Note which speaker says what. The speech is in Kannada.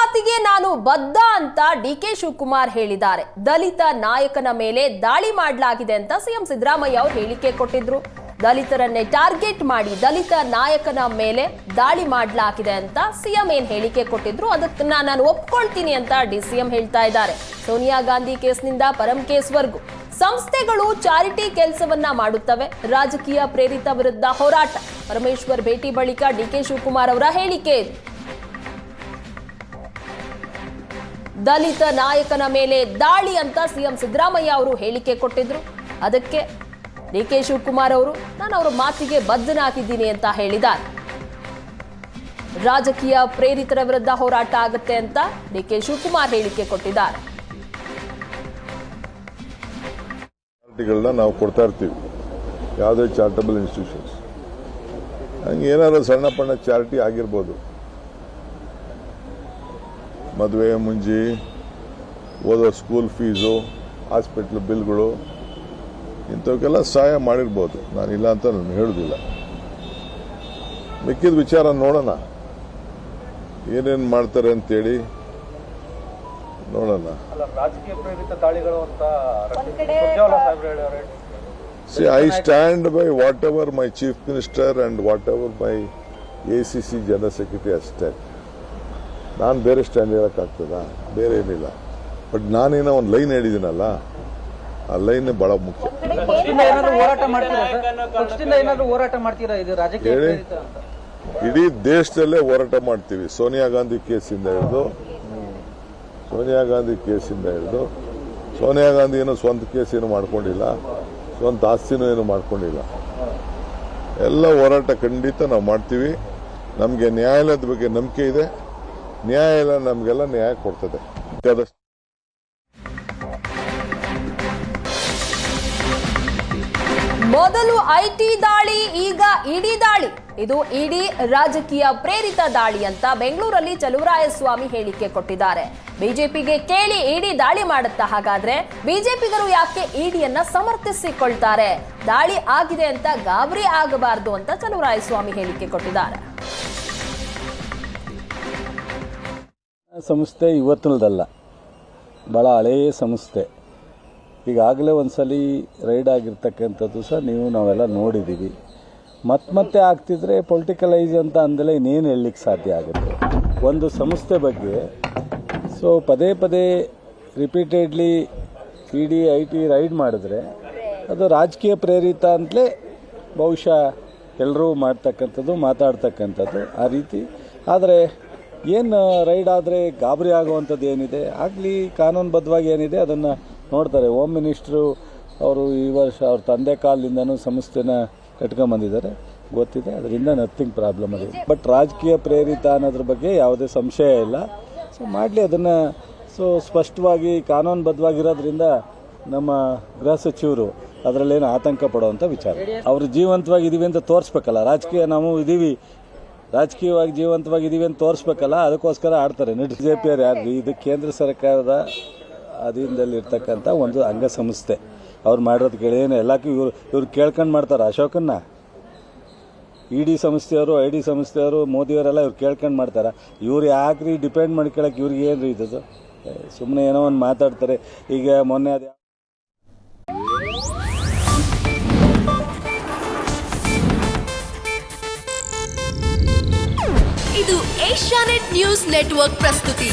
Speaker 1: ಮಾತಿಗೆ ನಾನು ಬದ್ಧ ಅಂತ ಡಿಕೆ ಶಿವಕುಮಾರ್ ಹೇಳಿದ್ದಾರೆ. ದಲಿತ ನಾಯಕನ ಮೇಲೆ ದಾಳಿ ಮಾಡಲಾಗಿದೆ ಅಂತ ಸಿಎಂ ಸಿದ್ದರಾಮಯ್ಯ ಅವರು ಹೇಳಿಕೆ ಕೊಟ್ಟಿದ್ರು. ದಲಿತರನ್ನೇ ಟಾರ್ಗೆಟ್ ಮಾಡಿ ದಲಿತ ನಾಯಕನ ಮೇಲೆ ದಾಳಿ ಮಾಡಲಾಗಿದೆ ಅಂತ ಸಿಎಂ ಏನ್ ಹೇಳಿಕೆ ಕೊಟ್ಟಿದ್ರು ಅದಕ್ಕೆ ನಾನು ಒಪ್ಕೊಳ್ತೀನಿ ಅಂತ ಡಿಸಿಎಂ ಹೇಳ್ತಾ ಇದ್ದಾರೆ. ಸೋನಿಯಾ ಗಾಂಧಿ ಕೇಸ್ನಿಂದ ಪರಂ ಕೇಸ್ವರೆಗೂ ಸಂಸ್ಥೆಗಳು ಚಾರಿಟಿ ಕೆಲಸವನ್ನ ಮಾಡುತ್ತವೆ, ರಾಜಕೀಯ ಪ್ರೇರಿತ ವಿರುದ್ಧ ಹೋರಾಟ. ಪರಮೇಶ್ವರ್ ಭೇಟಿ ಬಳಿಕ ಡಿಕೆ ಶಿವಕುಮಾರ್ ಅವರ ಹೇಳಿಕೆ ಇದು. ದಲಿತ ನಾಯಕನ ಮೇಲೆ ದಾಳಿ ಅಂತ ಸಿಎಂ ಸಿದ್ದರಾಮಯ್ಯ ಅವರು ಹೇಳಿಕೆ ಕೊಟ್ಟಿದ್ರು. ಅದಕ್ಕೆ ಡಿಕೆ ಶಿವಕುಮಾರ್ ಅವರು ನಾನು ಅವರ ಮಾತಿಗೆ ಬದ್ಧನಾಗಿದ್ದೀನಿ ಅಂತ ಹೇಳಿದ್ದಾರೆ. ರಾಜಕೀಯ ಪ್ರೇರಿತರ ವಿರುದ್ಧ ಹೋರಾಟ ಆಗುತ್ತೆ ಅಂತ ಡಿಕೆ ಶಿವಕುಮಾರ್ ಹೇಳಿಕೆ ಕೊಟ್ಟಿದ್ದಾರೆ.
Speaker 2: ನಾವು ಕೊಡ್ತಾ ಇರ್ತೀವಿ ಯಾವುದೇ ಚಾರಿಟಬಲ್ ಇನ್ಸ್ಟಿಟ್ಯೂಷನ್ಸ್, ಹಂಗೆ ಏನಾದ್ರು ಸಣ್ಣ ಪಣ್ಣ ಚಾರಿಟಿ ಆಗಿರ್ಬೋದು, ಮದುವೆ ಮುಂಜಿ, ಓದೋ ಸ್ಕೂಲ್ ಫೀಸು, ಹಾಸ್ಪಿಟ್ಲ್ ಬಿಲ್ಗಳು, ಇಂಥವಕ್ಕೆಲ್ಲ ಸಹಾಯ ಮಾಡಿರ್ಬೋದು. ನಾನಿಲ್ಲ ಅಂತ ನಾನು ಹೇಳೋದಿಲ್ಲ. ಮಿಕ್ಕಿದ ವಿಚಾರ ನೋಡೋಣ, ಏನೇನು ಮಾಡ್ತಾರೆ ಅಂತೇಳಿ ನೋಡೋಣ.
Speaker 3: ರಾಜಕೀಯ ಪ್ರೇರಿತ ದಾಳಿಗಳು ಅಂತ
Speaker 2: See, I stand by whatever my chief minister and whatever my ACC general secretary has said. ನಾನು ಬೇರೆ ಸ್ಟ್ಯಾಂಡ್ ಹೇಳಕ್ಕಾಗ್ತದ? ಬೇರೆ ಏನಿಲ್ಲ. ಬಟ್ ನಾನೇನೋ ಒಂದು ಲೈನ್ ಹೇಳಿದ್ದೀನಲ್ಲ, ಆ ಲೈನ್ ಬಹಳ ಮುಖ್ಯ. ಹೇಳಿ, ಇಡೀ ದೇಶದಲ್ಲೇ ಹೋರಾಟ ಮಾಡ್ತೀವಿ. ಸೋನಿಯಾ ಗಾಂಧಿ ಕೇಸಿಂದ ಹಿಡಿದು ಸೋನಿಯಾ ಗಾಂಧಿ ಏನು ಸ್ವಂತ ಕೇಸ್ ಏನು ಮಾಡ್ಕೊಂಡಿಲ್ಲ, ಸ್ವಂತ ಆಸ್ತಿನೂ ಏನು ಮಾಡ್ಕೊಂಡಿಲ್ಲ. ಎಲ್ಲ ಹೋರಾಟ ಖಂಡಿತ ನಾವು ಮಾಡ್ತೀವಿ. ನಮಗೆ ನ್ಯಾಯಾಲಯದ ಬಗ್ಗೆ ನಂಬಿಕೆ ಇದೆ. ನ್ಯಾಯಾಲಯ ನಮಗೆಲ್ಲ ನ್ಯಾಯ ಕೊಡ್ತದೆ.
Speaker 1: ಮೊದಲು ಐಟಿ ದಾಳಿ, ಈಗ ಇಡಿ ದಾಳಿ. ಇದು ಇಡಿ ರಾಜಕೀಯ ಪ್ರೇರಿತ ದಾಳಿ ಅಂತ ಬೆಂಗಳೂರಲ್ಲಿ ಚಲುವರಾಯಸ್ವಾಮಿ ಹೇಳಿಕೆ ಕೊಟ್ಟಿದ್ದಾರೆ. ಬಿಜೆಪಿಗೆ ಕೇಳಿ ಇಡಿ ದಾಳಿ ಮಾಡುತ್ತಾ? ಹಾಗಾದ್ರೆ ಬಿಜೆಪಿಗರು ಯಾಕೆ ಇಡಿಯನ್ನ ಸಮರ್ಥಿಸಿಕೊಳ್ತಾರೆ? ದಾಳಿ ಆಗಿದೆ ಅಂತ ಗಾಬರಿ ಆಗಬಾರದು ಅಂತ ಚಲುವರಾಯಸ್ವಾಮಿ ಹೇಳಿಕೆ ಕೊಟ್ಟಿದ್ದಾರೆ.
Speaker 4: ಸಂಸ್ಥೆ ಇವತ್ತಿನದಲ್ಲ, ಭಾಳ ಹಳೆಯ ಸಂಸ್ಥೆ. ಈಗಾಗಲೇ ಒಂದ್ಸಲಿ ರೈಡ್ ಆಗಿರ್ತಕ್ಕಂಥದ್ದು ಸಹ ನಾವೆಲ್ಲ ನೋಡಿದ್ದೀವಿ. ಮತ್ತೆ ಆಗ್ತಿದ್ರೆ ಪೊಲಿಟಿಕಲೈಸ್ ಅಂತ ಅಂದಲೇ ಇನ್ನೇನು ಹೇಳಲಿಕ್ಕೆ ಸಾಧ್ಯ ಆಗುತ್ತೆ ಒಂದು ಸಂಸ್ಥೆ ಬಗ್ಗೆ. ಸೊ ಪದೇ ರಿಪೀಟೆಡ್ಲಿ ಇಡಿ ಐಟಿ ರೈಡ್ ಮಾಡಿದ್ರೆ ಅದು ರಾಜಕೀಯ ಪ್ರೇರಿತ ಅಂತಲೇ ಬಹುಶಃ ಎಲ್ಲರೂ ಮಾಡ್ತಕ್ಕಂಥದ್ದು, ಮಾತಾಡ್ತಕ್ಕಂಥದ್ದು ಆ ರೀತಿ. ಆದರೆ ಏನು ರೈಡ್ ಆದರೆ ಗಾಬರಿ ಆಗುವಂಥದ್ದು ಏನಿದೆ, ಆಗಲಿ ಕಾನೂನುಬದ್ಧವಾಗಿ ಏನಿದೆ ಅದನ್ನು ನೋಡ್ತಾರೆ. ಹೋಮ್ ಮಿನಿಸ್ಟ್ರು ಅವರು ಈ ವರ್ಷ ಅವ್ರ ತಂದೆ ಕಾಲದಿಂದನೂ ಸಂಸ್ಥೆನ ಕಟ್ಕೊಂಬಂದಿದ್ದಾರೆ, ಗೊತ್ತಿದೆ. ಅದರಿಂದ ನಥಿಂಗ್ ಪ್ರಾಬ್ಲಮ್ ಅದು. ಬಟ್ ರಾಜಕೀಯ ಪ್ರೇರಿತ ಅನ್ನೋದ್ರ ಬಗ್ಗೆ ಯಾವುದೇ ಸಂಶಯ ಇಲ್ಲ. ಸೊ ಮಾಡಲಿ ಅದನ್ನು. ಸೊ ಸ್ಪಷ್ಟವಾಗಿ ಕಾನೂನುಬದ್ಧವಾಗಿರೋದ್ರಿಂದ ನಮ್ಮ ಗೃಹ ಸಚಿವರು ಅದರಲ್ಲೇನು ಆತಂಕ ಪಡುವಂಥ ವಿಚಾರ. ಅವರು ಜೀವಂತವಾಗಿದ್ದೀವಿ ಅಂತ ತೋರಿಸ್ಬೇಕಲ್ಲ. ರಾಜಕೀಯವಾಗಿ ಜೀವಂತವಾಗಿದ್ದೀವಿ ಅಂತ ತೋರಿಸ್ಬೇಕಲ್ಲ, ಅದಕ್ಕೋಸ್ಕರ ಆಡ್ತಾರೆ. ಬಿಜೆಪಿ ಅವ್ರು ಯಾರು? ಇದು ಕೇಂದ್ರ ಸರ್ಕಾರದ ಅಧೀನದಲ್ಲಿರ್ತಕ್ಕಂಥ ಒಂದು ಅಂಗಸಂಸ್ಥೆ. ಅವ್ರು ಮಾಡಿರೋದು ಕೇಳೇನು ಎಲ್ಲಕ್ಕೂ ಇವ್ರು ಕೇಳ್ಕೊಂಡು ಮಾಡ್ತಾರೆ. ಅಶೋಕನ್ನ ಇಡಿ ಸಂಸ್ಥೆಯವರು, ಐಡಿ ಸಂಸ್ಥೆಯವರು, ಮೋದಿಯವರೆಲ್ಲ ಇವ್ರು ಕೇಳ್ಕೊಂಡು ಮಾಡ್ತಾರೆ. ಇವ್ರು ಯಾಕ್ರಿ ಡಿಪೆಂಡ್ ಮಾಡ್ಕೊಳಕ್ಕೆ? ಇವ್ರಿಗೆ ಏನು ರೀ ಇದು? ಸುಮ್ಮನೆ ಏನೋ ಒಂದು ಮಾತಾಡ್ತಾರೆ. ಈಗ ಮೊನ್ನೆ ಅದು
Speaker 5: ಇದು ಏಷ್ಯಾನೆಟ್ ನ್ಯೂಸ್ ನೆಟ್ವರ್ಕ್ ಪ್ರಸ್ತುತಿ.